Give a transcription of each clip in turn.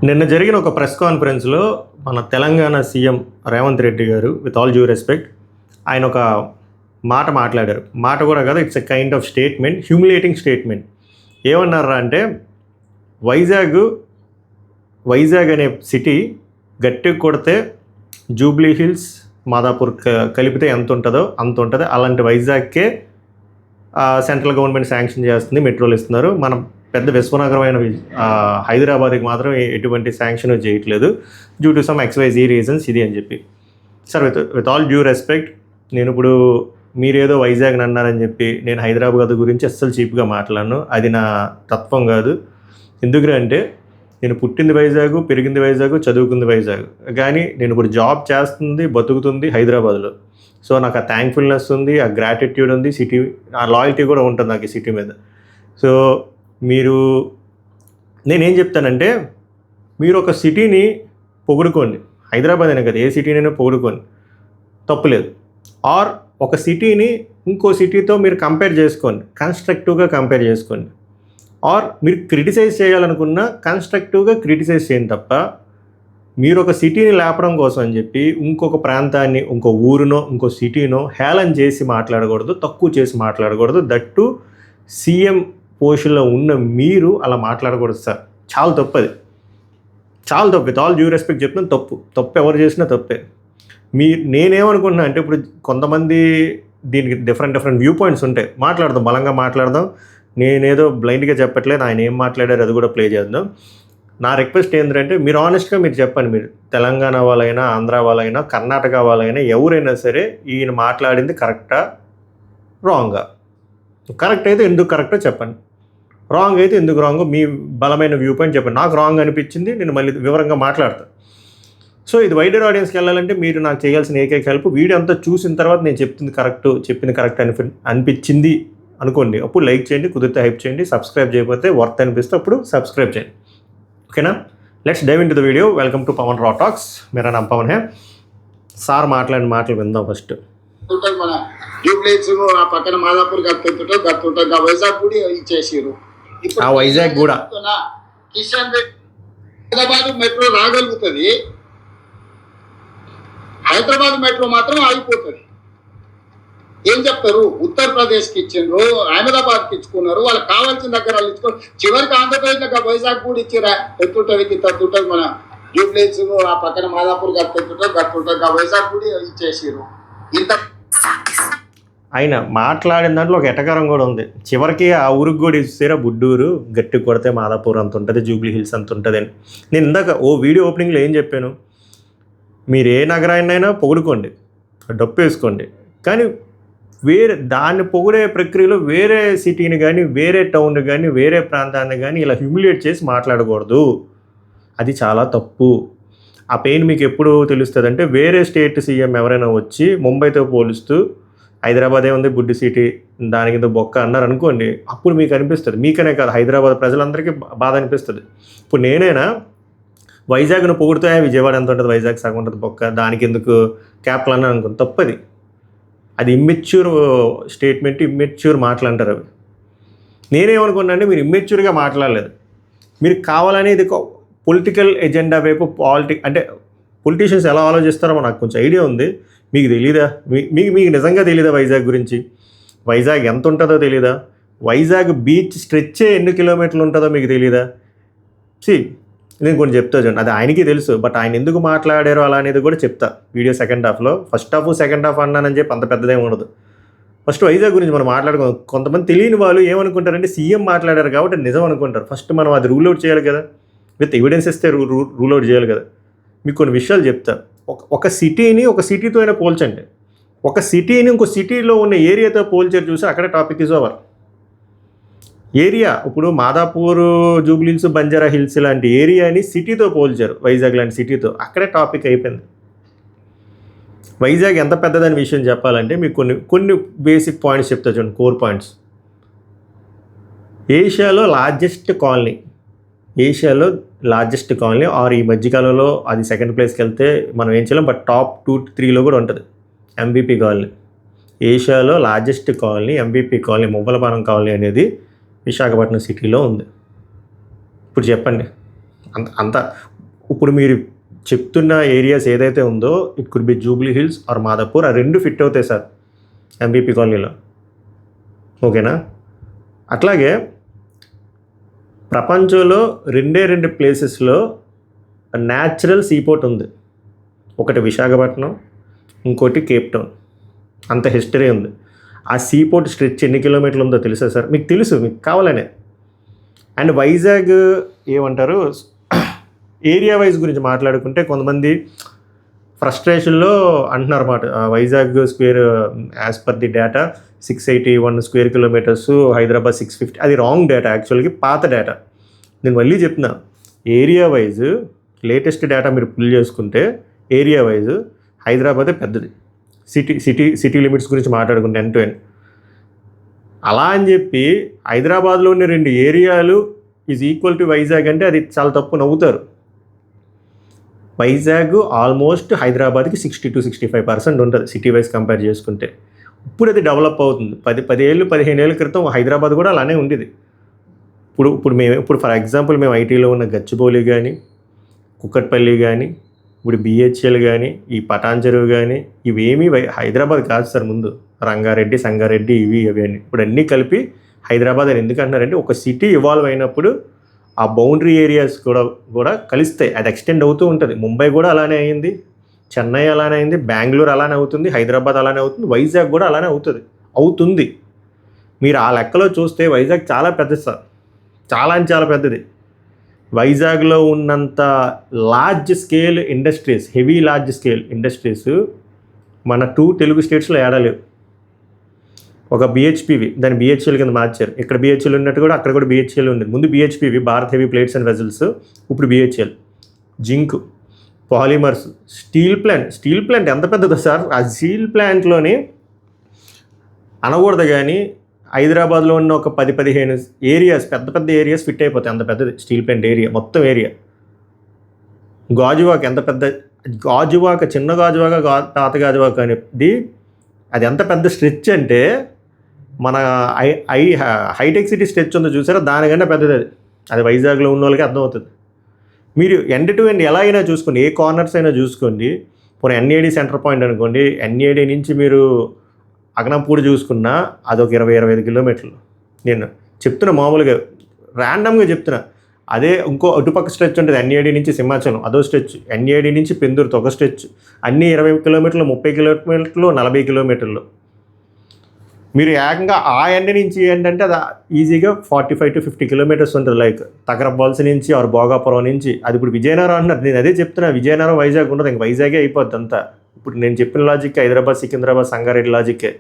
నిన్న జరిగిన ఒక ప్రెస్ కాన్ఫరెన్స్లో మన తెలంగాణ సీఎం రేవంత్ రెడ్డి గారు, విత్ ఆల్ డ్యూ రెస్పెక్ట్, ఆయన ఒక మాట మాట్లాడారు. మాట కూడా కదా, it's a kind of statement, humiliating statement. ఏమన్నారా అంటే, వైజాగ్ అనే సిటీ గట్టి కొడితే జూబ్లీ హిల్స్, మాదాపూర్ కలిపితే ఎంత ఉంటుందో అంత ఉంటుంది. అలాంటి వైజాగ్కే సెంట్రల్ గవర్నమెంట్ శాంక్షన్ చేస్తుంది, మెట్రోలు ఇస్తున్నారు. మనం పెద్ద విశ్వనగరమైన హైదరాబాద్కి మాత్రం ఎటువంటి శాంక్షన్ చేయట్లేదు, due to some XYZ reasons ఇది అని చెప్పి. Sir, with all due respect, నేను ఇప్పుడు మీరేదో వైజాగ్ అన్నారని చెప్పి నేను హైదరాబాద్ గురించి అస్సలు చీప్గా మాట్లాడను. అది నా తత్వం కాదు. ఎందుకంటే నేను పుట్టింది వైజాగ్, పెరిగింది వైజాగ్, చదువుకుంది వైజాగ్. కానీ నేను ఇప్పుడు జాబ్ చేస్తుంది, బతుకుతుంది హైదరాబాద్లో. సో నాకు ఆ థ్యాంక్ఫుల్నెస్ ఉంది, ఆ గ్రాటిట్యూడ్ ఉంది, సిటీ ఆ లాయల్టీ కూడా ఉంటుంది నాకు ఈ సిటీ మీద. సో నేనేం చెప్తానంటే, మీరు ఒక సిటీని పొగుడుకోండి, హైదరాబాద్ అనే కదా, ఏ సిటీనైనా పొగుడుకోండి, తప్పులేదు. ఆర్ ఒక సిటీని ఇంకో సిటీతో మీరు కంపేర్ చేసుకోండి, కన్స్ట్రక్టివ్గా కంపేర్ చేసుకోండి. ఆర్ మీరు క్రిటిసైజ్ చేయాలనుకున్నా కన్స్ట్రక్టివ్గా క్రిటిసైజ్ చేయండి తప్ప, మీరు ఒక సిటీని లేపడం కోసం అని చెప్పి ఇంకొక ప్రాంతాన్ని, ఇంకో ఊరునో ఇంకో సిటీనో హేళన చేసి మాట్లాడకూడదు, తక్కువ చేసి మాట్లాడకూడదు. దట్టు సీఎం పోస్టులో ఉన్న మీరు అలా మాట్లాడకూడదు సార్. చాలా తప్పు, అది చాలా తప్పు. విత్ ఆల్ డ్యూ రెస్పెక్ట్ చెప్తున్నాను, తప్పు ఎవరు చేసినా తప్పే. నేనేమనుకుంటున్నా అంటే, ఇప్పుడు కొంతమంది దీనికి డిఫరెంట్ వ్యూ పాయింట్స్ ఉంటాయి, మాట్లాడదాం, బలంగా మాట్లాడదాం. నేనేదో బ్లైండ్గా చెప్పట్లేదు, ఆయన ఏం మాట్లాడారు అది కూడా ప్లే చేద్దాం. నా రిక్వెస్ట్ ఏంటంటే, మీరు ఆనెస్ట్గా మీరు చెప్పండి. మీరు తెలంగాణ వాళ్ళైనా, ఆంధ్ర వాళ్ళైనా, కర్ణాటక వాళ్ళైనా, ఎవరైనా సరే ఈయన మాట్లాడింది కరెక్టా రాంగా? కరెక్ట్ అయితే ఎందుకు కరెక్టో చెప్పండి, రాంగ్ అయితే ఎందుకు రాంగో మీ బలమైన వ్యూ పాయింట్ చెప్పండి. నాకు రాంగ్ అనిపించింది, నేను మళ్ళీ వివరంగా మాట్లాడతాను. సో ఇది వైడర్ ఆడియన్స్కి వెళ్ళాలంటే మీరు నాకు చేయాల్సిన ఏకైక హెల్ప్, వీడియో అంతా చూసిన తర్వాత నేను చెప్పింది కరెక్ట్ అనిపించింది అనుకోండి, అప్పుడు లైక్ చేయండి, కుదిరితే హైప్ చేయండి. సబ్స్క్రైబ్ చేయకపోతే వర్త్ అనిపిస్తే అప్పుడు సబ్స్క్రైబ్ చేయండి. ఓకేనా? Let's dive into the video. Welcome to Pavan raw talks. मेरा नाम पवन है. సార్ మాట్లాడిన మాటలు విందాం ఫస్ట్. మన జూబ్లీస్ ఆ పక్కన మాదాపూర్ గత్తుంటుంది, ఆ వైజాగ్ కూడా ఇచ్చేసారు. ఆ వైజాగ్ కూడా కిషన్ రెడ్డి హైదరాబాద్ మెట్రో రాగలుగుతుంది, హైదరాబాద్ మెట్రో మాత్రం ఆగిపోతుంది. ఏం చెప్తారు? ఉత్తరప్రదేశ్కి ఇచ్చిండ్రు, అహ్మదాబాద్కి ఇచ్చుకున్నారు, వాళ్ళకి కావాల్సిన దగ్గర వాళ్ళు ఇచ్చుకున్నారు. చివరికి ఆంధ్రప్రదేశ్ వైజాగ్ కూడా ఇచ్చిరా, ఎత్తుంటుంది తత్తుంటుంది. మన జూబ్లీస్ ఆ పక్కన మాదాపూర్ గత్తుంటుంది, ఆ వైజాగ్ కూడా ఇచ్చేసారు. ఇంత ఆయన మాట్లాడిన దాంట్లో ఒక ఎటకారం కూడా ఉంది. చివరికి ఆ ఊరికి కూడా ఇచ్చారా, బుడ్డూరు గట్టి కొడితే మాదాపూర్ అంత ఉంటుంది, జూబ్లీ హిల్స్ అంత ఉంటుంది అని. నేను ఇందాక వీడియో ఓపెనింగ్లో ఏం చెప్పాను, మీరు ఏ నగరాన్నైనా పొగుడుకోండి, డప్పు వేసుకోండి, కానీ దాన్ని పొగిడే ప్రక్రియలో వేరే సిటీని కానీ, వేరే టౌన్ కానీ, వేరే ప్రాంతాన్ని కానీ ఇలా హ్యూమిలియేట్ చేసి మాట్లాడకూడదు. అది చాలా తప్పు. ఆ పెయిన్ మీకు ఎప్పుడు తెలుస్తుంది అంటే, వేరే స్టేట్ సీఎం ఎవరైనా వచ్చి ముంబైతో పోలుస్తూ హైదరాబాద్ ఏముంది బుడ్డి సిటీ, దానికి బొక్క అన్నారు అనుకోండి, అప్పుడు మీకు అనిపిస్తుంది. మీకనే కాదు, హైదరాబాద్ ప్రజలందరికీ బాధ అనిపిస్తుంది. ఇప్పుడు నేనైనా వైజాగ్ను పొగుడుతా, విజయవాడ ఎంత ఉంటుంది, వైజాగ్ సగం ఉంటుంది బొక్క, దానికి ఎందుకు క్యాపిటల్ అన్నా అనుకోండి, తప్పది. అది ఇమ్మెచ్యూర్ స్టేట్మెంట్, ఇమ్మెచ్యూర్ మాటలు అంటారు అవి. నేనేమనుకున్నా అంటే, మీరు ఇమ్మెచ్యూర్గా మాట్లాడలేదు, మీరు కావాలని ఇది పొలిటికల్ ఎజెండా వైపు అంటే పొలిటీషియన్స్ ఎలా ఆలోచిస్తారో నాకు కొంచెం ఐడియా ఉంది. మీకు తెలీదా? మీకు నిజంగా తెలీదా వైజాగ్ గురించి? వైజాగ్ ఎంత ఉంటుందో తెలీదా? వైజాగ్ బీచ్ స్ట్రెచ్చే ఎన్ని కిలోమీటర్లు ఉంటుందో మీకు తెలీదా? నేను కొన్ని చెప్తా చూడండి, అది ఆయనకి తెలుసు, బట్ ఆయన ఎందుకు మాట్లాడారో అలా అనేది కూడా చెప్తా వీడియో సెకండ్ హాఫ్లో. ఫస్ట్ హాఫ్ అన్నానని చెప్పి అంత పెద్దదేం ఉండదు. ఫస్ట్ వైజాగ్ గురించి మనం మాట్లాడుకోం. కొంతమంది తెలియని వాళ్ళు ఏమనుకుంటారంటే, సీఎం మాట్లాడారు కాబట్టి నిజం అనుకుంటారు. ఫస్ట్ మనం అది రూల్ అవుట్ చేయాలి కదా, విత్ ఎవిడెన్స్ ఇస్తే రూల్ అవుట్ చేయాలి కదా. మీకు కొన్ని విషయాలు చెప్తా. ఒక సిటీని ఒక సిటీతో అయినా పోల్చండి, ఒక సిటీని ఇంకో సిటీలో ఉన్న ఏరియాతో పోల్చారు చూసి అక్కడే టాపిక్ ఈజ్ ఓవర్. ఏరియా ఇప్పుడు Madhapur, Jubilee hills, Banjara hills లాంటి ఏరియాని సిటీతో పోల్చారు, వైజాగ్ లాంటి సిటీతో, అక్కడే టాపిక్ అయిపోయింది. వైజాగ్ ఎంత పెద్దదని విషయం చెప్పాలంటే మీకు కొన్ని బేసిక్ పాయింట్స్ చెప్తా చూడండి, కోర్ పాయింట్స్. ఏషియాలో లార్జెస్ట్ కాలనీ, ఆర్ ఈ మధ్యకాలంలో అది సెకండ్ ప్లేస్కి వెళ్తే మనం ఏం చేయలేం, బట్ టాప్ 2-3లో కూడా ఉంటుంది MVP కాలనీ. ఏషియాలో largest colony MVP colony, Muvvalapalem colony అనేది విశాఖపట్నం సిటీలో ఉంది. ఇప్పుడు చెప్పండి, అంత ఇప్పుడు మీరు చెప్తున్న ఏరియాస్ ఏదైతే ఉందో it could be Jubilee Hills or Madhapur, ఆ రెండు ఫిట్ అవుతాయి సార్ ఎంబీపీ కాలనీలో. ఓకేనా? అట్లాగే ప్రపంచంలో రెండు ప్లేసెస్లో న్యాచురల్ సీపోర్ట్ ఉంది. ఒకటి విశాఖపట్నం, ఇంకోటి కేప్ టౌన్. అంత హిస్టరీ ఉంది. ఆ సీపోర్ట్ స్ట్రెచ్ ఎన్ని కిలోమీటర్లు ఉందో తెలుసా సార్? మీకు తెలుసు, మీకు కావాలనే. అండ్ వైజాగ్ ఏమంటారు, ఏరియా వైజ్ గురించి మాట్లాడుకుంటే కొంతమంది ఫ్రస్ట్రేషన్లో అంటున్నారు అన్నమాట. Vizag square as per the data 681 square kilometres, Hyderabad 650. అది రాంగ్ డేటా, యాక్చువల్గా పాత డేటా. నేను మళ్ళీ చెప్తున్నా, ఏరియా వైజ్ లేటెస్ట్ డేటా మీరు పుల్ చేసుకుంటే ఏరియా వైజ్ హైదరాబాదే పెద్దది. సిటీ లిమిట్స్ గురించి మాట్లాడుకుంటే ఎండ్ టు ఎండ్. అలా అని చెప్పి హైదరాబాద్లో ఉన్న 2 ఏరియాలు ఈజ్ ఈక్వల్ టు వైజాగ్ అంటే అది చాలా తప్పు, నవ్వుతారు. వైజాగ్ ఆల్మోస్ట్ హైదరాబాద్కి 60-65% ఉంటుంది సిటీ వైజ్ కంపేర్ చేసుకుంటే. ఇప్పుడు అది డెవలప్ అవుతుంది. 15 ఏళ్ళ క్రితం హైదరాబాద్ కూడా అలానే ఉండేది. ఇప్పుడు ఫర్ ఎగ్జాంపుల్ మేము ఐటీలో ఉన్న గచ్చిబౌలి కానీ, కుక్కట్పల్లి కానీ, ఇప్పుడు బిహెచ్ఎల్ కానీ, ఈ పటాన్ చెరువు కానీ, ఇవేమీ హైదరాబాద్ కాదు సార్. ముందు రంగారెడ్డి, సంగారెడ్డి, ఇవి అని ఇప్పుడు అన్నీ కలిపి హైదరాబాద్ అని ఎందుకు అంటున్నారంటే, ఒక సిటీ ఇవాల్వ్ అయినప్పుడు ఆ బౌండరీ ఏరియాస్ కూడా కలుస్తాయి. అది ఎక్స్టెండ్ అవుతూ ఉంటుంది. ముంబై కూడా అలానే అయింది, చెన్నై అలానే అయింది, బెంగళూరు అలానే అవుతుంది, హైదరాబాద్ అలానే అవుతుంది, వైజాగ్ కూడా అలానే అవుతుంది. మీరు ఆ లెక్కలో చూస్తే వైజాగ్ చాలా పెద్దది సార్, చాలా పెద్దది. వైజాగ్లో ఉన్నంత large scale industries, heavy large scale industries మన 2 తెలుగు స్టేట్స్లో ఏడాలేవు. ఒక బిహెచ్పివి, దాన్ని బిహెచ్ఎల్ కింద మార్చారు. ఇక్కడ బిహెచ్ఎల్ ఉన్నట్టు కూడా అక్కడ కూడా బిహెచ్ఎల్ ఉంది. ముందు BHPV Bharat heavy plates and vessels, ఇప్పుడు BHEL. Zinc, polymers, steel plant ఎంత పెద్దదో సార్. ఆ స్టీల్ ప్లాంట్లోని అనకూడదు కానీ హైదరాబాద్లో ఉన్న ఒక 10-15 ఏరియాస్, పెద్ద ఏరియాస్ ఫిట్ అయిపోతాయి. అంత పెద్దది స్టీల్ ప్లాంట్ ఏరియా, మొత్తం ఏరియా. గాజువాక ఎంత పెద్ద, గాజువాక చిన్న గాజువాక, పాత గాజువాక అనేది అది ఎంత పెద్ద స్ట్రెచ్ అంటే మన హైటెక్ సిటీ స్ట్రెచ్ ఉందో చూసారా, దానికంటే పెద్దది అది వైజాగ్లో ఉన్న వాళ్ళకి అర్థమవుతుంది. మీరు ఎండ్ టు ఎండ్ ఎలా అయినా చూసుకోండి, ఏ కార్నర్స్ అయినా చూసుకోండి. పోనీ ఎన్ఏడి సెంటర్ పాయింట్ అనుకోండి, ఎన్ఏడి నుంచి మీరు అగనంపూడి చూసుకున్నా అదొక 20-25 కిలోమీటర్లు. నేను చెప్తున్నా, మామూలుగా ర్యాండమ్గా చెప్తున్నా. అదే ఇంకో అటుపక్క స్ట్రెచ్ ఉంటుంది ఎన్ఏడి నుంచి సింహాచలం, అదో స్ట్రెచ్. ఎన్ఏడి నుంచి పెందుర్తి ఒక స్ట్రెచ్. అన్నీ 20 కిలోమీటర్లు, 30 కిలోమీటర్లు, 40 కిలోమీటర్లు. మీరు ఏకంగా ఆ ఎండ్ నుంచి ఏంటంటే అది ఈజీగా 45-50 కిలోమీటర్స్ ఉంటుంది. లైక్ తగరబాల్స్ నుంచి ఆర్ భోగాపురం నుంచి. అది ఇప్పుడు విజయనగరం అంటున్నారు. నేను అదే చెప్తున్నా, విజయనగరం వైజాగ్ ఉండదు, ఇంక వైజాగే అయిపోద్ది అంతా. ఇప్పుడు నేను చెప్పిన లాజిక్ హైదరాబాద్, సికింద్రాబాద్, సంగారెడ్డి లాజిక్కే.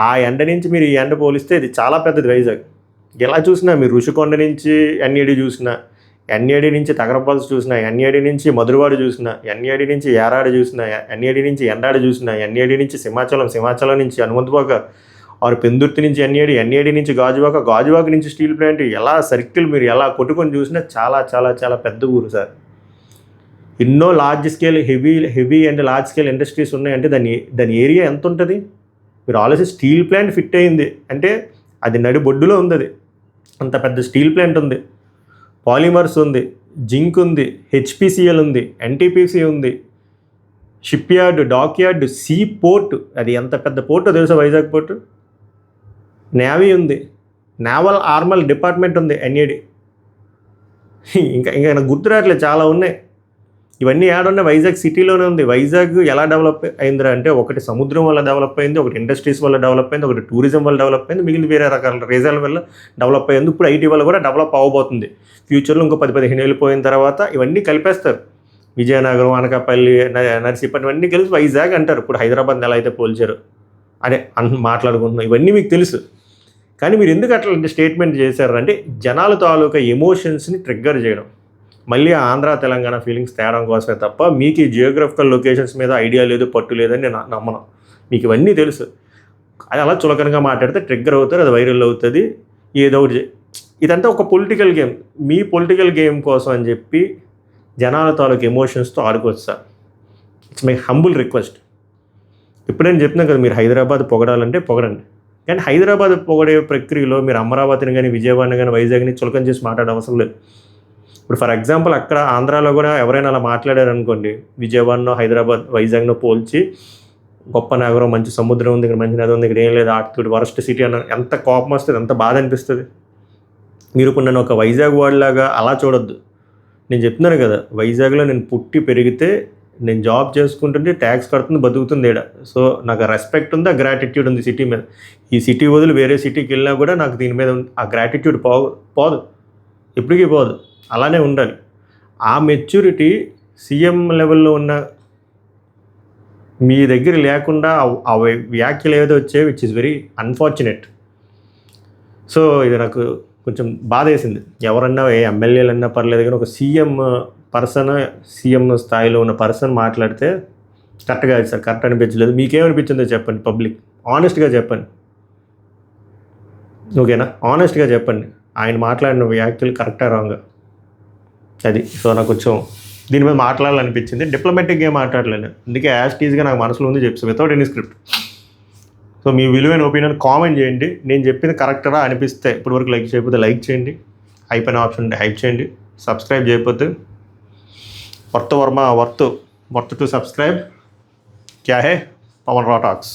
ఆ ఎండ నుంచి మీరు ఈ ఎండ పోలిస్తే ఇది చాలా పెద్దది వైజాగ్. ఎలా చూసినా మీరు ఋషికొండ నుంచి ఎన్ఏడి చూసినా, ఎన్ఏడి నుంచి తగరపాల్స్ చూసినా, ఎన్ఏడి నుంచి మధురవాడ చూసినా, ఎన్ఏడి నుంచి యారాడ చూసినా, ఎన్ఏడి నుంచి ఎండాడ చూసినా, ఎన్ఏడి నుంచి సింహాచలం నుంచి హనుమంతబాక ఆరు పెందుర్తి నుంచి ఎన్ఏడి నుంచి గాజువాక నుంచి స్టీల్ ప్లాంట్, ఎలా సర్కిల్ మీరు ఎలా కొట్టుకొని చూసినా చాలా పెద్ద ఊరు సార్. ఎన్నో large scale heavy and large scale industries ఉన్నాయంటే దాని ఏరియా ఎంత ఉంటుంది మీరు ఆలోచిస్తే. స్టీల్ ప్లాంట్ ఫిట్ అయింది అంటే అది నడి బొడ్డులో ఉంది. అది అంత పెద్ద స్టీల్ ప్లాంట్ ఉంది, పాలిమర్స్ ఉంది, జింక్ ఉంది, హెచ్పిసిఎల్ ఉంది, ఎన్టీపీసీ ఉంది, shipyard, dockyard, seaport. అది ఎంత పెద్ద పోర్టో తెలుసా వైజాగ్ పోర్టు. నేవీ ఉంది, నేవల్ ఆర్మల్ డిపార్ట్మెంట్ ఉంది ఎన్ఏడి. ఇంకా నాకు గుర్తు రావట్లేదు, చాలా ఉన్నాయి. ఇవన్నీ ఏడున్నాయి, వైజాగ్ సిటీలోనే ఉంది. వైజాగ్ ఎలా డెవలప్ అయిందిరా అంటే, ఒకటి సముద్రం వల్ల డెవలప్ అయింది, ఒకటి ఇండస్ట్రీస్ వల్ల డెవలప్ అయింది, ఒకటి టూరిజం వల్ల డెవలప్ అయింది, మిగిలిన వేరే రకాల రీజన్ల వల్ల డెవలప్ అయింది. ఇప్పుడు ఐటీ వల్ల కూడా డెవలప్ అవ్వబోతుంది ఫ్యూచర్లో. ఇంకో 10-15 ఏళ్ళు పోయిన తర్వాత ఇవన్నీ కలిపేస్తారు. విజయనగరం, అనకాపల్లి, నర్సీపట్నం ఇవన్నీ కలిసి వైజాగ్ అంటారు. ఇప్పుడు హైదరాబాద్ ఎలా అయితే పోల్చారు అదే మాట్లాడుకుంటున్నాం. ఇవన్నీ మీకు తెలుసు. కానీ మీరు ఎందుకు అట్లా స్టేట్మెంట్ చేశారంటే జనాల తాలూకా ఎమోషన్స్ని ట్రిగ్గర్ చేయడం, మళ్ళీ ఆంధ్ర తెలంగాణ ఫీలింగ్స్ తేడం కోసమే తప్ప మీకు ఈ జియోగ్రఫికల్ లొకేషన్స్ మీద ఐడియా లేదు, పట్టు లేదని నేను నమ్మను. మీకు ఇవన్నీ తెలుసు. అది అలా చులకనగా మాట్లాడితే ట్రిగ్గర్ అవుతారు, అది వైరల్ అవుతుంది, ఏదో ఒకటి. ఇదంతా ఒక పొలిటికల్ గేమ్. మీ పొలిటికల్ గేమ్ కోసం అని చెప్పి జనాల తాలూకు ఎమోషన్స్తో ఆడుకోవచ్చు sir. It's my humble request. ఇప్పుడేం చెప్తున్నాను కదా, మీరు హైదరాబాద్ పొగడాలంటే పొగడండి, కానీ హైదరాబాద్ పొగడే ప్రక్రియలో మీరు అమరావతిని కానీ, విజయవాడని కానీ, వైజాగ్ని చులకన చేసి మాట్లాడే అవసరం లేదు. ఇప్పుడు ఫర్ ఎగ్జాంపుల్ అక్కడ ఆంధ్రాలో కూడా ఎవరైనా అలా మాట్లాడారు అనుకోండి, విజయవాడనో హైదరాబాద్ వైజాగ్నో పోల్చి గొప్ప నగరం, మంచి సముద్రం ఉంది, ఇక్కడ మంచి నది ఉంది, ఇక్కడ ఏం లేదు, ఆటుతోటి వరస్ట్ సిటీ అన్న ఎంత కోపం వస్తుంది, ఎంత బాధ అనిపిస్తుంది. మీరు ఇప్పుడు నన్ను ఒక వైజాగ్ వాడిలాగా అలా చూడొద్దు. నేను చెప్తున్నాను కదా, వైజాగ్లో నేను పుట్టి పెరిగితే, నేను జాబ్ చేసుకుంటుంటే ట్యాక్స్ కడుతుంది, బతుకుతుంది ఈడ. సో నాకు రెస్పెక్ట్ ఉంది, ఆ గ్రాటిట్యూడ్ ఉంది సిటీ మీద. ఈ సిటీ వదిలి వేరే సిటీకి వెళ్ళినా కూడా నాకు దీని మీద ఆ గ్రాటిట్యూడ్ పోదు, ఎప్పటికీ పోదు, అలానే ఉండాలి. ఆ మెచ్యూరిటీ సీఎం లెవెల్లో ఉన్న మీ దగ్గర లేకుండా ఆ వ్యాఖ్యలు ఏదో వచ్చే, which is very unfortunate. So ఇది నాకు కొంచెం బాధ వేసింది. ఎవరన్నా ఎమ్మెల్యేలు అన్నా పర్లేదు, కానీ ఒక సీఎం స్థాయిలో ఉన్న పర్సన్ మాట్లాడితే కరెక్ట్గా సార్, కరెక్ట్ అనిపించలేదు. మీకేమనిపించిందో చెప్పండి, పబ్లిక్ ఆనెస్ట్గా చెప్పండి, ఓకేనా? ఆనెస్ట్గా చెప్పండి, ఆయన మాట్లాడిన వ్యాఖ్యలు కరెక్టా రాంగా, అది. సో నాకు కొంచెం దీని మీద మాట్లాడాలనిపించింది. డిప్లొమాటిక్గా మాట్లాడలేను, అందుకే యాస్టీజ్గా నాకు మనసులో ఉంది చెప్పి, వితౌట్ ఎనీ స్క్రిప్ట్. సో మీ విలువైన ఒపీనియన్ కామెంట్ చేయండి. నేను చెప్పింది కరెక్టరా అనిపిస్తే ఇప్పటివరకు లైక్ చేయకపోతే లైక్ చేయండి, హైప్ అనే ఆప్షన్ ఉంటే హైప్ చేయండి, సబ్స్క్రైబ్ చేయకపోతే వర్త్ టు సబ్స్క్రైబ్. క్యా హే పవన్ రా టాక్స్.